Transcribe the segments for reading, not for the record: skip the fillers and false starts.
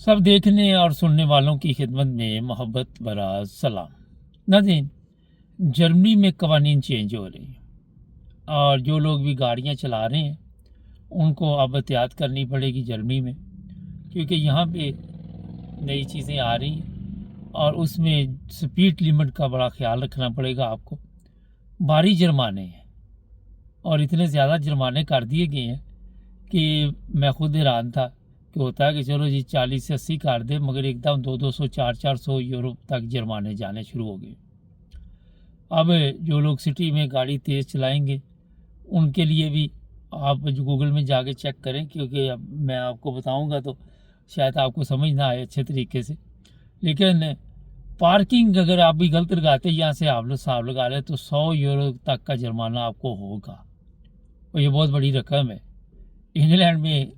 सब देखने और सुनने वालों की खिदमत में मोहब्बत भरा सलाम। नाज़रीन, जर्मनी में कवानीन चेंज हो रही हैं और जो लोग भी गाड़ियां चला रहे हैं उनको अब एहतियात करनी पड़ेगी जर्मनी में, क्योंकि यहाँ पे नई चीज़ें आ रही हैं और उसमें स्पीड लिमिट का बड़ा ख्याल रखना पड़ेगा आपको। भारी जुर्माने हैं और इतने ज़्यादा जुर्माने कर दिए गए हैं कि मैं खुद हैरान था कि होता है कि चलो जी 40 से 80 कर दे, मगर एकदम 200 400 यूरो तक जुर्माने जाने शुरू हो गए। अब जो लोग सिटी में गाड़ी तेज़ चलाएंगे उनके लिए भी आप जो गूगल में जाके चेक करें, क्योंकि अब मैं आपको बताऊंगा तो शायद आपको समझ ना आए अच्छे तरीके से। लेकिन पार्किंग अगर आप भी गलत लगाते हैं, यहाँ से आप लोग साहब लगा रहे तो 100 यूरो तक का जुर्माना आपको होगा और ये बहुत बड़ी रकम है। इंग्लैंड में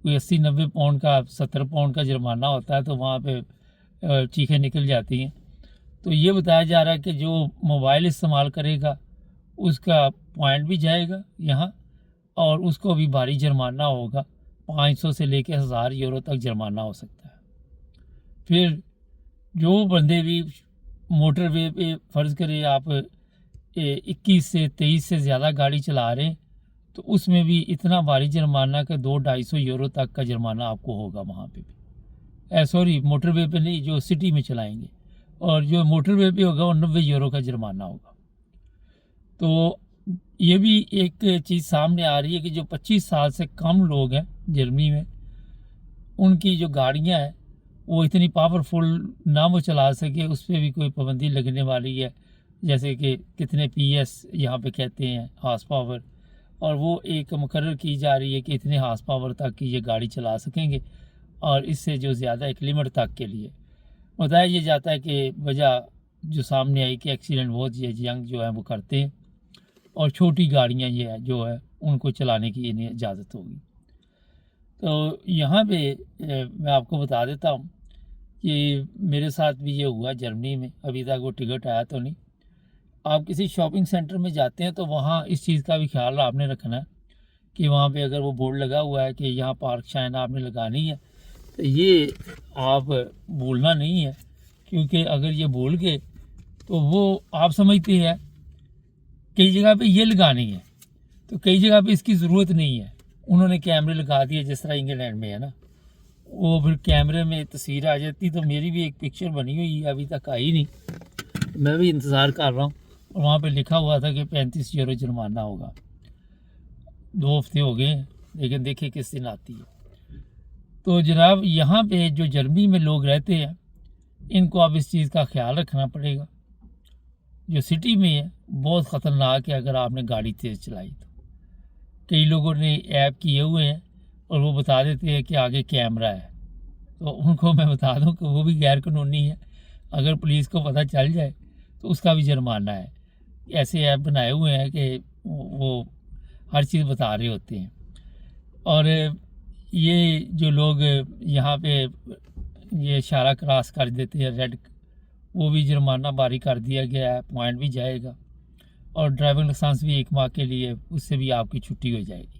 कोई 80-90 पाउंड का 70 पाउंड का जुर्माना होता है, तो वहाँ पे चीखें निकल जाती हैं। तो ये बताया जा रहा है कि जो मोबाइल इस्तेमाल करेगा उसका पॉइंट भी जाएगा यहाँ और उसको भी भारी जुर्माना होगा। 500 से लेकर 1000 यूरो तक जुर्माना हो सकता है। फिर जो बंदे भी मोटरवे पे फ़र्ज़ करें आप 21 से 23 से ज़्यादा गाड़ी चला रहे हैं तो उसमें भी इतना भारी जुर्माना कि 200-250 यूरो तक का जुर्माना आपको होगा वहाँ पे भी। सॉरी, मोटरवे पे नहीं, जो सिटी में चलाएंगे। और जो मोटरवे पे होगा वो 90 यूरो का जुर्माना होगा। तो ये भी एक चीज़ सामने आ रही है कि जो 25 साल से कम लोग हैं जर्मनी में, उनकी जो गाड़ियाँ हैं वो इतनी पावरफुल ना वो चला सके, उस पर भी कोई पाबंदी लगने वाली है। जैसे कि कितने PS यहाँ पे कहते हैं हार्स पावर, और वो एक मुकर्रर की जा रही है कि इतने हार्स पावर तक की ये गाड़ी चला सकेंगे और इससे जो ज़्यादा एक लिमिट तक के लिए बताया ये जाता है कि वजह जो सामने आई कि एक्सीडेंट बहुत ये यंग जो है वो करते हैं और छोटी गाड़ियाँ ये है जो है उनको चलाने की इन्हें इजाज़त होगी। तो यहाँ पे मैं आपको बता देता हूँ कि मेरे साथ भी ये हुआ जर्मनी में। अभी तक वो टिकट आया तो नहीं। आप किसी शॉपिंग सेंटर में जाते हैं तो वहाँ इस चीज़ का भी ख्याल आपने रखना है कि वहाँ पे अगर वो बोर्ड लगा हुआ है कि यहाँ पार्क शाइन आपने लगानी है तो ये आप भूलना नहीं है, क्योंकि अगर ये भूल गए तो वो आप समझते हैं कई जगह पे ये लगानी है तो कई जगह पे इसकी ज़रूरत नहीं है। उन्होंने कैमरे लगा दिए जिस तरह इंग्लैंड में है ना, वो फिर कैमरे में तस्वीर आ जाती। तो मेरी भी एक पिक्चर बनी हुई है, अभी तक आई नहीं, मैं भी इंतज़ार कर रहा हूँ। और वहाँ पे लिखा हुआ था कि 35 यूरो जुर्माना होगा। 2 हफ्ते हो गए हैं, लेकिन देखे किस दिन आती है। तो जनाब, यहाँ पे जो जर्मनी में लोग रहते हैं इनको अब इस चीज़ का ख्याल रखना पड़ेगा। जो सिटी में है बहुत ख़तरनाक है अगर आपने गाड़ी तेज़ चलाई तो। कई लोगों ने ऐप किए हुए हैं और वो बता देते हैं कि आगे कैमरा है, तो उनको मैं बता दूं कि वो भी गैर कानूनी है। अगर पुलिस को पता चल जाए तो उसका भी जुर्माना है। ऐसे ऐप बनाए हुए हैं कि वो हर चीज़ बता रहे होते हैं। और ये जो लोग यहाँ पे ये इशारा क्रॉस कर देते हैं रेड, वो भी जुर्माना बारी कर दिया गया है, पॉइंट भी जाएगा और ड्राइविंग लाइसेंस भी 1 माह के लिए, उससे भी आपकी छुट्टी हो जाएगी।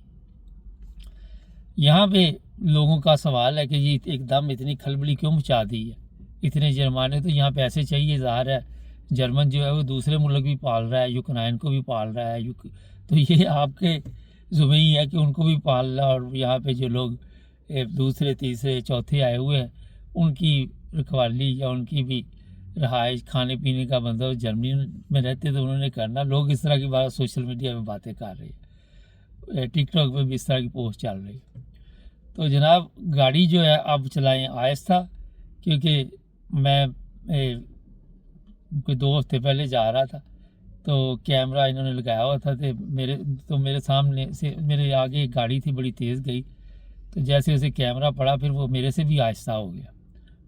यहाँ पे लोगों का सवाल है कि ये एकदम इतनी खलबली क्यों मचा दी है, इतने जुर्माने। तो यहाँ पैसे चाहिए, ज़ाहिर है जर्मन जो है वो दूसरे मुल्क भी पाल रहा है, यूक्रेन को भी पाल रहा है, तो ये आपके ज़ुम्मे ही है कि उनको भी पालना। और यहाँ पे जो लोग दूसरे तीसरे चौथे आए हुए हैं उनकी रखवाली या उनकी भी रहाइश, खाने पीने का बंदोबस्त जर्मनी में रहते तो उन्होंने करना। लोग इस तरह की बात सोशल मीडिया में बातें कर रहे हैं, टिकटॉक पे भी इस तरह की पोस्ट चल रही है। तो जनाब, गाड़ी जो है आप चलाएं आहिस्ता, क्योंकि मैं कोई 2 हफ्ते पहले जा रहा था तो कैमरा इन्होंने लगाया हुआ था तो मेरे सामने से मेरे आगे एक गाड़ी थी बड़ी तेज़ गई, तो जैसे जैसे कैमरा पड़ा फिर वो मेरे से भी आहिस्ता हो गया,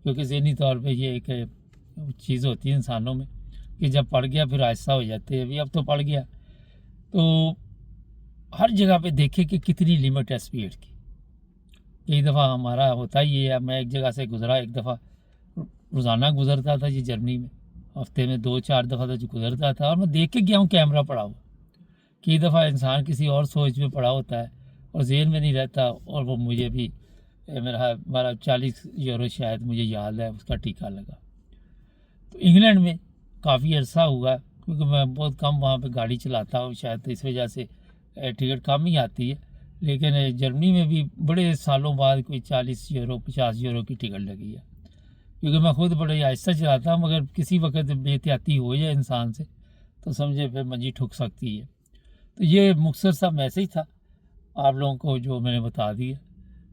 क्योंकि ज़हनी तौर पे ये एक चीज़ होती है इंसानों में कि जब पड़ गया फिर आहिस्ता हो जाते हैं। अभी अब तो पड़ गया। तो हर जगह पे देखे कि कितनी लिमिट है स्पीड की। कई दफ़ा हमारा होता ही है, मैं एक जगह से गुज़रा, एक दफ़ा रोज़ाना गुज़रता था जी जर्मनी में, हफ्ते में 2-4 दफ़ा तो गुज़रता था और मैं देख के गया हूँ कैमरा पड़ा हुआ। कई दफ़ा इंसान किसी और सोच में पड़ा होता है और ज़हन में नहीं रहता और वो मुझे भी ہمارا 40 یورو شاید مجھے یاد ہے اس کا ٹیکہ لگا. تو انگلینڈ میں کافی عرصہ ہوا کیونکہ میں بہت کم وہاں پہ گاڑی چلاتا ہوں، شاید اس وجہ سے ٹکٹ کم ہی آتی ہے. لیکن جرمنی میں بھی بڑے سالوں بعد کوئی 40 یورو 50 یورو کی ٹکٹ لگی ہے، کیونکہ میں خود بڑے آہستہ چلاتا ہوں، مگر کسی وقت بے احتیاطی ہو جائے انسان سے تو سمجھے پھر منجی ٹھک سکتی ہے. تو یہ مختصر سا میسیج تھا آپ لوگوں کو جو میں نے بتا دیا.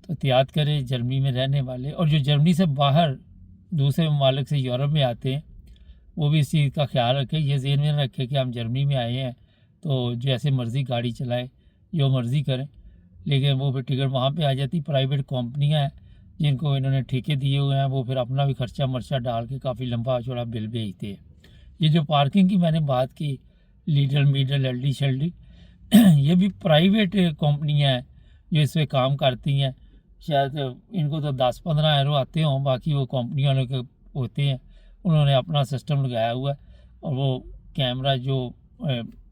تو احتیاط کریں جرمنی میں رہنے والے، اور جو جرمنی سے باہر دوسرے ممالک سے یورپ میں آتے ہیں وہ بھی اس چیز کا خیال رکھیں. یہ ذہن میں رکھیں کہ ہم جرمنی میں آئے ہیں تو جیسے مرضی گاڑی چلائیں، جو مرضی کریں، لیکن وہ پھر ٹکٹ وہاں پہ آ جاتی. پرائیویٹ کمپنیاں ہیں جن کو انہوں نے ٹھیکے دیے ہوئے ہیں، وہ پھر اپنا بھی خرچہ مرچہ ڈال کے کافی لمبا چوڑا بل بھیجتے ہیں. یہ جو پارکنگ کی میں نے بات کی، لیڈل میڈل ایل ڈی شیل ڈی، یہ بھی پرائیویٹ کمپنیاں ہیں جو اس پہ کام کرتی ہیں. شاید ان کو تو 10-15 یورو آتے ہوں، باقی وہ کمپنی والوں کے ہوتے ہیں، انہوں نے اپنا سسٹم لگایا ہوا ہے، اور وہ کیمرہ جو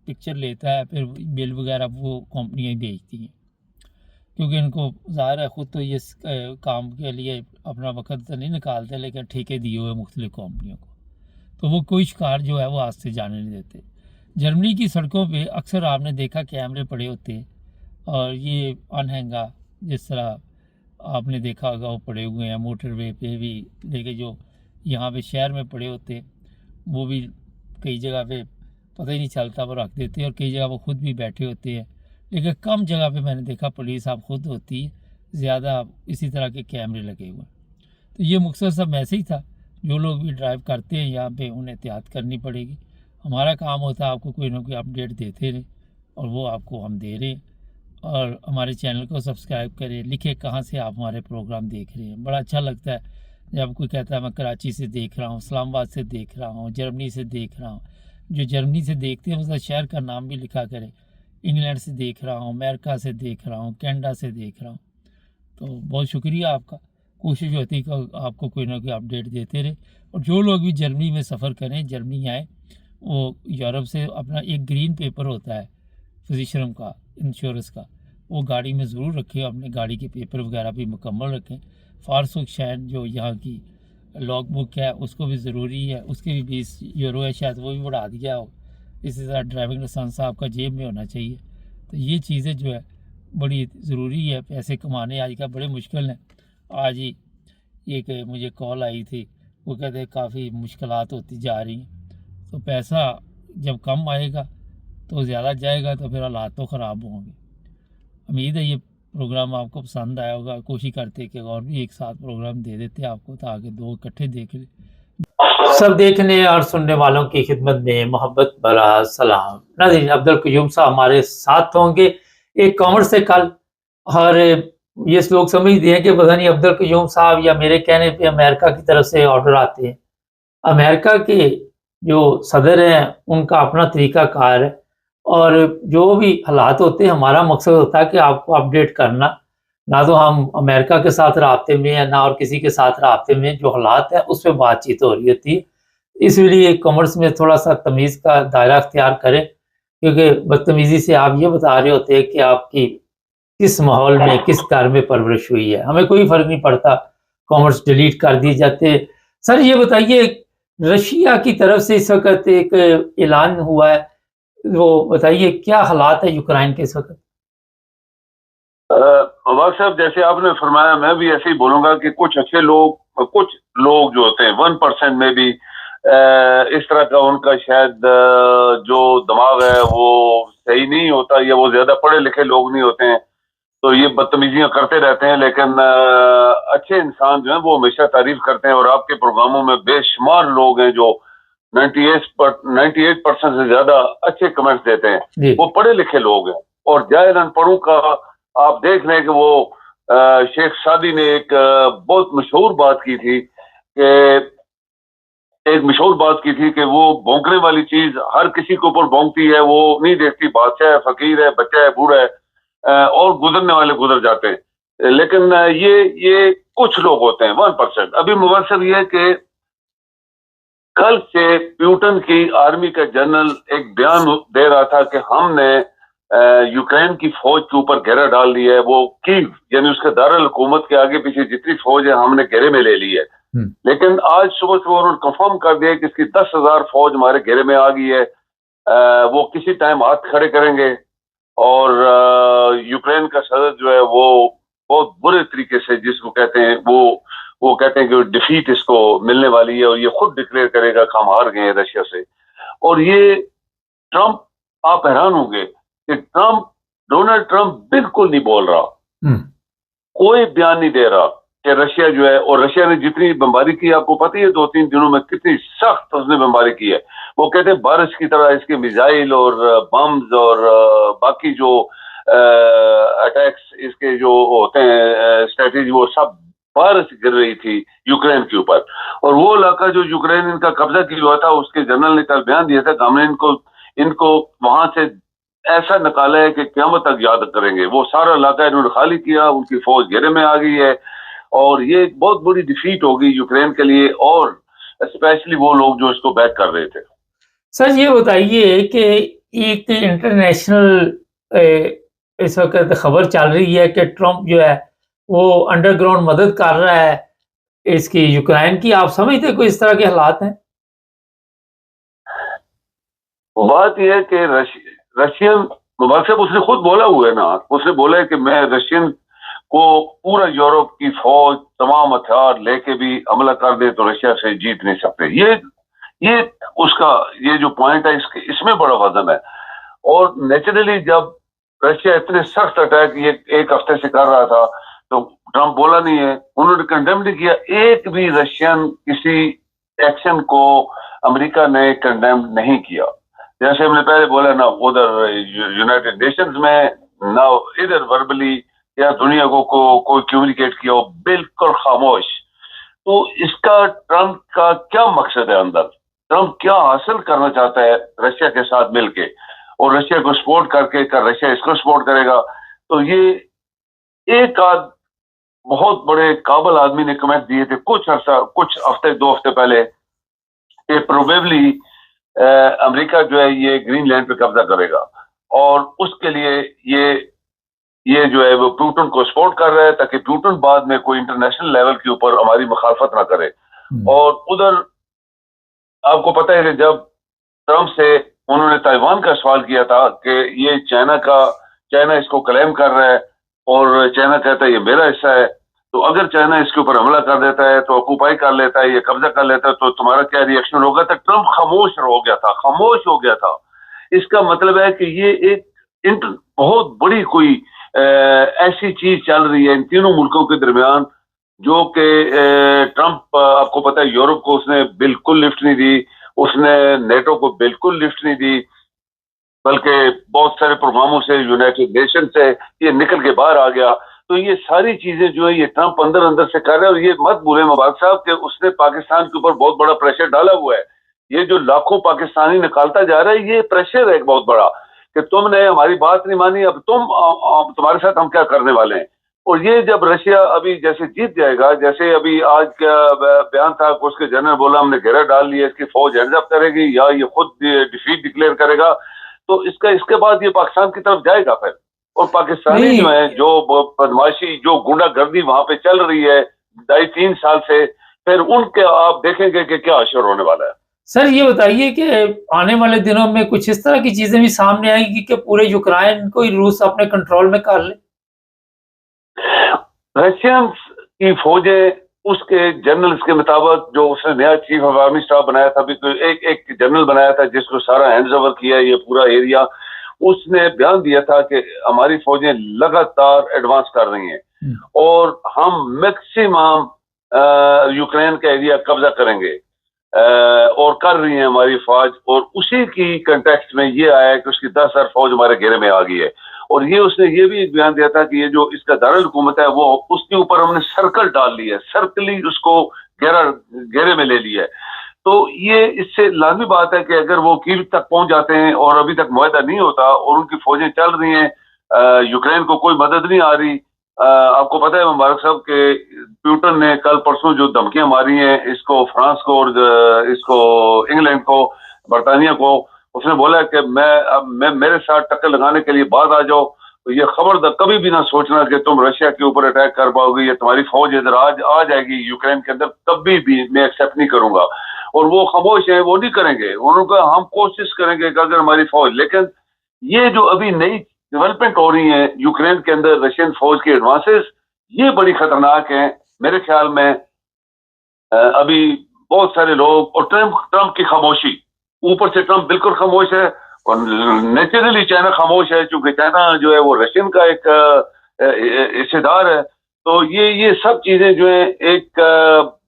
پکچر لیتا ہے پھر بل وغیرہ وہ کمپنیاں ہی بھیجتی ہیں، کیونکہ ان کو ظاہر ہے خود تو یہ کام کے لیے اپنا وقت تو نہیں نکالتے، لیکن ٹھیکے دیے ہوئے مختلف کمپنیوں کو، تو وہ کوئی شکار جو ہے وہ آج سے جانے نہیں دیتے. جرمنی کی سڑکوں پہ اکثر آپ نے دیکھا کیمرے پڑے ہوتے ہیں، اور یہ انہنگا جس طرح آپ نے دیکھا ہوگا وہ پڑے ہوئے ہیں موٹر وے پہ بھی، لیکن جو یہاں پہ شہر میں پڑے ہوتے ہیں وہ بھی کئی جگہ پہ پتہ ہی نہیں چلتا، وہ رکھ دیتے ہیں، اور کئی جگہ وہ خود بھی بیٹھے ہوتے ہیں. لیکن کم جگہ پہ میں نے دیکھا پولیس آپ خود ہوتی ہے، زیادہ اسی طرح کے کیمرے لگے ہوئے. تو یہ مختصر سا میسیج تھا. جو لوگ بھی ڈرائیو کرتے ہیں یہاں پہ انہیں احتیاط کرنی پڑے گی. ہمارا کام ہوتا ہے آپ کو کوئی نہ کوئی اپڈیٹ دیتے رہیں، اور وہ آپ کو ہم دے رہے ہیں. اور ہمارے چینل کو سبسکرائب کریں، لکھیں کہاں سے آپ ہمارے پروگرام دیکھ رہے ہیں. بڑا اچھا لگتا ہے جب کوئی کہتا ہے میں کراچی سے دیکھ رہا ہوں، اسلام آباد سے دیکھ رہا ہوں، جرمنی سے دیکھ رہا ہوں. جو جرمنی سے دیکھتے ہیں اس شہر کا نام بھی لکھا کریں. انگلینڈ سے دیکھ رہا ہوں، امریکہ سے دیکھ رہا ہوں، کینیڈا سے دیکھ رہا ہوں. تو بہت شکریہ آپ کا. کوشش ہوتی ہے کہ آپ کو کوئی نہ کوئی اپڈیٹ دیتے رہے. اور جو لوگ بھی جرمنی میں سفر کریں، جرمنی آئیں، وہ یورپ سے اپنا ایک گرین پیپر ہوتا ہے فزیشرم کا، انشورنس کا، وہ گاڑی میں ضرور رکھیں. اپنے گاڑی کے پیپر وغیرہ بھی مکمل رکھیں. فارسوک شین جو یہاں کی لاگ بک ہے اس کو بھی ضروری ہے، اس کے بھی 20 یورو ہے شاید، وہ بھی بڑھا دیا ہو. اسی طرح ڈرائیونگ لائسنس آپ کا جیب میں ہونا چاہیے. تو یہ چیزیں جو ہے بڑی ضروری ہے. پیسے کمانے آج کا بڑے مشکل ہیں. آج ہی ایک مجھے کال آئی تھی، وہ کہتے ہیں کافی مشکلات ہوتی جا رہی ہیں. تو پیسہ جب کم آئے گا تو زیادہ جائے گا تو پھر حالات تو خراب ہوں گے. امید ہے یہ پروگرام آپ کو پسند آیا ہوگا. کوشش کرتے کہ اور بھی ایک ساتھ پروگرام دے دیتے آپ کو تاکہ دو اکٹھے دیکھ لیں. سب دیکھنے اور سننے والوں کی خدمت میں محبت بھرا سلام. ناظرین، عبدالقیوم صاحب ہمارے ساتھ ہوں گے ایک کامرس سے کل، اور یہ لوگ سمجھتے ہیں کہ پتہ نہیں عبدالقیوم صاحب یا میرے کہنے پہ امریکہ کی طرف سے آرڈر آتے ہیں. امریکہ کے جو صدر ہیں ان کا اپنا طریقہ کار ہے، اور جو بھی حالات ہوتے ہیں ہمارا مقصد ہوتا ہے کہ آپ کو اپڈیٹ کرنا. نہ تو ہم امریکہ کے ساتھ رابطے میں ہیں، نہ اور کسی کے ساتھ رابطے میں. جو حالات ہیں اس پہ بات چیت ہو رہی ہوتی ہے. اس لیے کامرس میں تھوڑا سا تمیز کا دائرہ اختیار کریں، کیونکہ بدتمیزی سے آپ یہ بتا رہے ہوتے ہیں کہ آپ کی کس ماحول میں کس گھر میں پرورش ہوئی ہے. ہمیں کوئی فرق نہیں پڑتا، کامرس ڈیلیٹ کر دی جاتے. سر یہ بتائیے، رشیا کی طرف سے اس وقت ایک اعلان ہوا ہے، وہ بتائیے کیا حالات ہے یوکرائن کے اس وقت؟ واق صاحب جیسے آپ نے فرمایا، میں بھی ایسے ہی بولوں گا کہ کچھ اچھے لوگ، کچھ لوگ جو ہوتے ہیں 1% میں بھی اس طرح کا ان کا شاید جو دماغ ہے وہ صحیح نہیں ہوتا، یا وہ زیادہ پڑھے لکھے لوگ نہیں ہوتے ہیں، تو یہ بدتمیزیاں کرتے رہتے ہیں. لیکن اچھے انسان جو ہیں وہ ہمیشہ تعریف کرتے ہیں، اور آپ کے پروگراموں میں بے شمار لوگ ہیں جو 98% سے زیادہ اچھے کمنٹس دیتے ہیں. وہ پڑھے لکھے لوگ ہیں. اور جاہل ان پڑھوں کا آپ دیکھ لیں کہ وہ شیخ سعدی نے ایک بہت مشہور بات کی تھی کہ وہ بھونکنے والی چیز ہر کسی کے اوپر بھونکتی ہے، وہ نہیں دیکھتی بادشاہ ہے، فقیر ہے، بچہ ہے، بوڑھا ہے، اور گزرنے والے گزر جاتے ہیں. لیکن یہ کچھ لوگ ہوتے ہیں 1%. ابھی مبصر یہ ہے کہ کل سے پیوٹن کی آرمی کا جنرل ایک بیان دے رہا تھا کہ ہم نے यूक्रेन की फौज के ऊपर घेरा डाल लिया है। वो कीव यानी उसके दारुल हुकूमत के आगे पीछे जितनी फौज है हमने घेरे में ले ली है। लेकिन आज सुबह सुबह उन्होंने कंफर्म कर दिया कि इसकी 10,000 फौज हमारे घेरे में आ गई है। वो किसी टाइम हाथ खड़े करेंगे और यूक्रेन का सदर जो है वो बहुत बुरे तरीके से, जिसको कहते हैं वो कहते हैं कि डिफीट इसको मिलने वाली है और ये खुद डिक्लेयर करेगा कि हम हार गए हैं रशिया से। और ये ट्रंप, आप हैरान होंगे कि डोनाल्ड ट्रंप बिल्कुल नहीं बोल रहा, कोई बयान नहीं दे रहा कि रशिया जो है, और रशिया ने जितनी बमबारी की आपको पता ही है 2-3 दिनों में कितनी सख्त उसने बमबारी की है। वो कहते हैं बारिश की तरह इसके मिसाइल और बम्स और बाकी जो अटैक्स इसके जो होते हैं स्ट्रेटेजी, वो सब बारिश गिर रही थी यूक्रेन के ऊपर। और वो इलाका जो यूक्रेन इनका कब्जा किया हुआ था, उसके जनरल ने कल बयान दिया था कि हमने इनको वहां से ऐसा निकाला है कि क़यामत तक याद करेंगे। वो सारा इलाका इन्होंने खाली किया, उनकी फौज घेरे में आ गई है और ये एक बहुत बड़ी डिफीट होगी यूक्रेन के लिए, और स्पेशली वो लोग जो इसको बैक कर रहे थे। सर ये बताइए कि एक इंटरनेशनल इस वक्त खबर चल रही है कि ट्रंप जो है वो अंडरग्राउंड मदद कर रहा है इसकी यूक्रेन की। आप समझते कोई इस तरह के हालात हैं? बात यह है कि रशियन मुबारक साहब उसने खुद बोला हुआ है ना, उसने बोला है कि मैं रशियन को पूरा यूरोप की फौज तमाम हथियार लेके भी हमला कर दे तो रशिया से जीत नहीं सकते। ये उसका ये जो पॉइंट है इसमें बड़ा वजन है। और नेचुरली जब रशिया इतने सख्त अटैक ये एक हफ्ते से कर रहा था तो ट्रंप बोला नहीं है, उन्होंने कंडेम नहीं किया। एक भी रशियन किसी एक्शन को अमेरिका ने कंडेम नहीं किया। जैसे हमने पहले बोला ना, उधर यूनाइटेड नेशंस में ना इधर वर्बली या दुनिया को कोई कम्युनिकेट किया हो, बिल्कुल खामोश। तो इसका ट्रंप का क्या मकसद है अंदर? ट्रंप क्या हासिल करना चाहता है रशिया के साथ मिलके, और रशिया को सपोर्ट करके रशिया इसको सपोर्ट करेगा? तो ये एक आध बहुत बड़े काबल आदमी ने कमेंट दिए थे कुछ हफ्ते 2 हफ्ते पहले कि प्रोबेबली अमेरिका जो है ये ग्रीनलैंड पे कब्जा करेगा, और उसके लिए ये जो है वो पुतिन को सपोर्ट कर रहा है ताकि पुतिन बाद में कोई इंटरनेशनल लेवल के ऊपर हमारी मुखालफत ना करे। और उधर आपको पता है कि जब ट्रंप से उन्होंने ताइवान का सवाल किया था कि ये चाइना इसको क्लेम कर रहा है और चाइना कहता है ये मेरा हिस्सा है, तो अगर चाइना इसके ऊपर हमला कर देता है तो ऑक्यूपाई कर लेता है, ये कब्जा कर लेता है, तो तुम्हारा क्या रिएक्शन होगा? तो ट्रंप खामोश हो गया था। इसका मतलब है कि ये एक बहुत बड़ी कोई ऐसी चीज चल रही है इन तीनों मुल्कों के दरमियान, जो कि ट्रंप आपको पता है यूरोप को उसने बिल्कुल लिफ्ट नहीं दी, उसने नेटो को बिल्कुल लिफ्ट नहीं दी, बल्कि बहुत सारे प्रोग्रामों से यूनाइटेड नेशन से ये निकल के बाहर आ गया। तो ये सारी चीजें जो है ये ट्रंप अंदर से कर रहा है। और ये मत भूलें मुबारक साहब कि उसने पाकिस्तान के ऊपर बहुत बड़ा प्रेशर डाला हुआ है। ये जो लाखों पाकिस्तानी निकालता जा रहा है, ये प्रेशर है एक बहुत बड़ा कि तुमने हमारी बात नहीं मानी, अब तुम्हारे साथ हम क्या करने वाले हैं। और ये जब रशिया अभी जैसे जीत जाएगा, जैसे अभी आज का बयान था, उसके जनरल बोला हमने घेरा डाल लिया, इसकी फौज हेड्स अप करेगी या ये खुद डिफीट डिक्लेयर करेगा, तो इसके बाद ये पाकिस्तान की तरफ जाएगा फिर। और पाकिस्तानी जो है, जो बदमाशी, जो गुंडागर्दी वहां पे चल रही है 2.5-3 साल से, फिर उनके आप देखेंगे कि क्या असर होने वाला है। सर ये बताइए कि आने वाले दिनों में कुछ इस तरह की चीजें भी सामने आएगी कि पूरे यूक्रेन को ही रूस अपने कंट्रोल में कर ले? रशियन की फौजें, उसके जनरल्स के मुताबिक, जो उसने नया चीफ ऑफ आर्मी स्टाफ बनाया था, एक जनरल बनाया था जिसको सारा हैंड्स ओवर किया ये पूरा एरिया, उसने बयान दिया था कि हमारी फौजें लगातार एडवांस कर रही हैं और हम मैक्सिमम यूक्रेन का एरिया कब्जा करेंगे और कर रही है हमारी फौज। और उसी की कंटेक्स्ट में ये आया कि उसकी 10,000 फौज हमारे घेरे में आ गई है। और ये उसने ये भी एक बयान दिया था कि ये जो इसका दारुल हुकूमत है वो उसके ऊपर हमने सर्कल डाल लिया है, सर्कली उसको घेरे में ले लिया है। तो ये इससे लाजमी बात है कि अगर वो कीव तक पहुंच जाते हैं और अभी तक मुआहदा नहीं होता और उनकी फौजें चल रही हैं, यूक्रेन को कोई मदद नहीं आ रही। आपको पता है मुबारक साहब के पुतिन ने कल परसों जो धमकियां मारी हैं इसको, फ्रांस को और इसको इंग्लैंड को, बरतानिया को, اس نے بولا کہ میں میرے ساتھ ٹکر لگانے کے لیے بعد آ جاؤ، تو یہ خبردار کبھی بھی نہ سوچنا کہ تم رشیا کے اوپر اٹیک کر پاؤ گے یا تمہاری فوج ادھر آ جائے گی یوکرین کے اندر، کبھی بھی میں ایکسیپٹ نہیں کروں گا۔ اور وہ خاموش ہیں، وہ نہیں کریں گے، انہوں نے کہا ہم کوشش کریں گے کہ اگر ہماری فوج، لیکن یہ جو ابھی نئی ڈیولپمنٹ ہو رہی ہیں یوکرین کے اندر رشین فوج کے ایڈوانسز، یہ بڑی خطرناک ہیں میرے خیال میں۔ ابھی بہت سارے لوگ، اور ٹرمپ کی خاموشی، اوپر سے ٹرمپ بالکل خاموش ہے، اور نیچرلی چائنا خاموش ہے، چونکہ چائنا جو ہے وہ رشین کا ایک حصے دار ہے۔ تو یہ سب چیزیں جو ہیں، ایک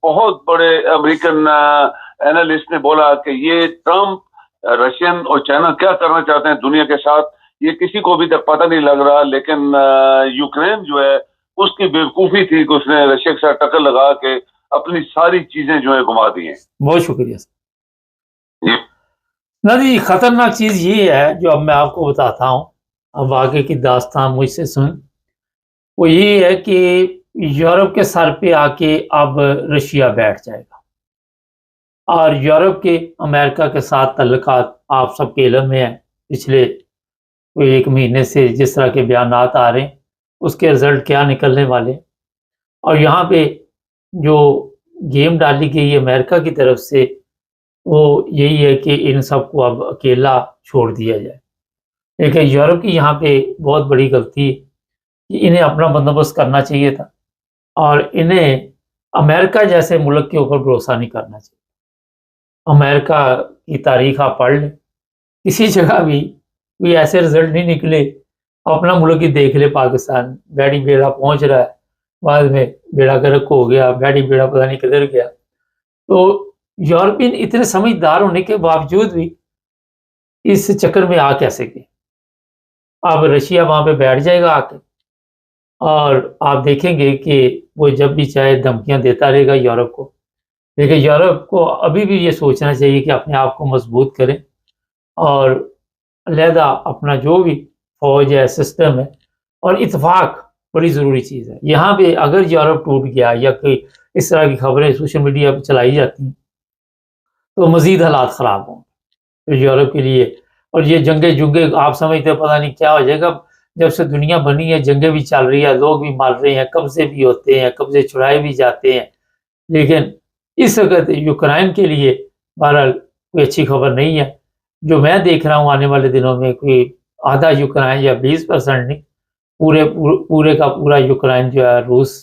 بہت بڑے امریکن اینالسٹ نے بولا کہ یہ ٹرمپ، رشین اور چائنا کیا کرنا چاہتے ہیں دنیا کے ساتھ، یہ کسی کو بھی تک پتہ نہیں لگ رہا، لیکن یوکرین جو ہے اس کی بیوقوفی تھی کہ اس نے رشیا کے ساتھ ٹکر لگا کے اپنی ساری چیزیں جو ہے گما دی ہیں۔ بہت شکریہ سر۔ جی نادی، خطرناک چیز یہ ہے جو اب میں آپ کو بتاتا ہوں، اب آگے کی داستان مجھ سے سن، وہ یہ ہے کہ یورپ کے سر پہ آ کے اب رشیا بیٹھ جائے گا، اور یورپ کے امریکہ کے ساتھ تعلقات آپ سب کے علم میں ہیں، پچھلے کوئی 1 مہینے سے جس طرح کے بیانات آ رہے ہیں اس کے رزلٹ کیا نکلنے والے، اور یہاں پہ جو گیم ڈالی گئی ہے امریکہ کی طرف سے وہ یہی ہے کہ ان سب کو اب اکیلا چھوڑ دیا جائے۔ لیکن یورپ کی یہاں پہ بہت بڑی غلطی ہے کہ انہیں اپنا بندوبست کرنا چاہیے تھا، اور انہیں امریکہ جیسے ملک کے اوپر بھروسہ نہیں کرنا چاہیے۔ امریکہ کی تاریخ آپ پڑھ لیں، کسی جگہ بھی کوئی ایسے رزلٹ نہیں نکلے، اپنا ملک ہی دیکھ لے، پاکستان بیڑی بیڑا پہنچ رہا ہے، بعد میں بیڑا گرک ہو گیا، بیڑی بیڑا پتہ نہیں کدھر گیا۔ تو یورپین اتنے سمجھدار ہونے کے باوجود بھی اس چکر میں آ کیسے گئے؟ اب رشیا وہاں پہ بیٹھ جائے گا آ کے، اور آپ دیکھیں گے کہ وہ جب بھی چاہے دھمکیاں دیتا رہے گا یورپ کو، لیکن یورپ کو ابھی بھی یہ سوچنا چاہیے کہ اپنے آپ کو مضبوط کریں، اور علیحدہ اپنا جو بھی فوج ہے، سسٹم ہے، اور اتفاق بڑی ضروری چیز ہے۔ یہاں پہ اگر یورپ ٹوٹ گیا یا کوئی اس طرح کی خبریں سوشل میڈیا پہ چلائی جاتی ہیں تو مزید حالات خراب ہوں گے یورپ کے لیے۔ اور یہ جنگیں آپ سمجھتے پتہ نہیں کیا ہو جائے گا، جب سے دنیا بنی ہے جنگیں بھی چل رہی ہے، لوگ بھی مر رہے ہیں، قبضے بھی ہوتے ہیں، قبضے چھڑائے بھی جاتے ہیں، لیکن اس وقت یوکرائن کے لیے بہرحال کوئی اچھی خبر نہیں ہے۔ جو میں دیکھ رہا ہوں آنے والے دنوں میں کوئی آدھا یوکرائن یا 20% نہیں، پورے کا پورا یوکرائن جو ہے روس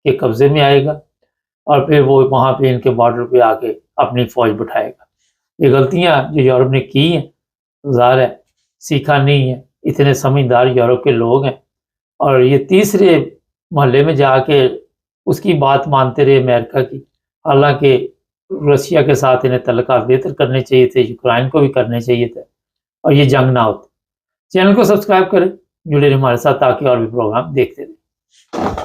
کے قبضے میں آئے گا، اور پھر وہ وہاں پہ ان کے بارڈر پہ آ کے اپنی فوج بٹھائے گا۔ یہ غلطیاں جو یورپ نے کی ہیں ظاہر ہے سیکھا نہیں ہے، اتنے سمجھدار یورپ کے لوگ ہیں، اور یہ تیسرے محلے میں جا کے اس کی بات مانتے رہے امریکہ کی، حالانکہ رشیا کے ساتھ انہیں تعلقات بہتر کرنے چاہیے تھے، یوکرائن کو بھی کرنے چاہیے تھے، اور یہ جنگ نہ ہوتی۔ چینل کو سبسکرائب کریں، جڑے رہیں ہمارے ساتھ تاکہ اور بھی پروگرام دیکھتے رہیں۔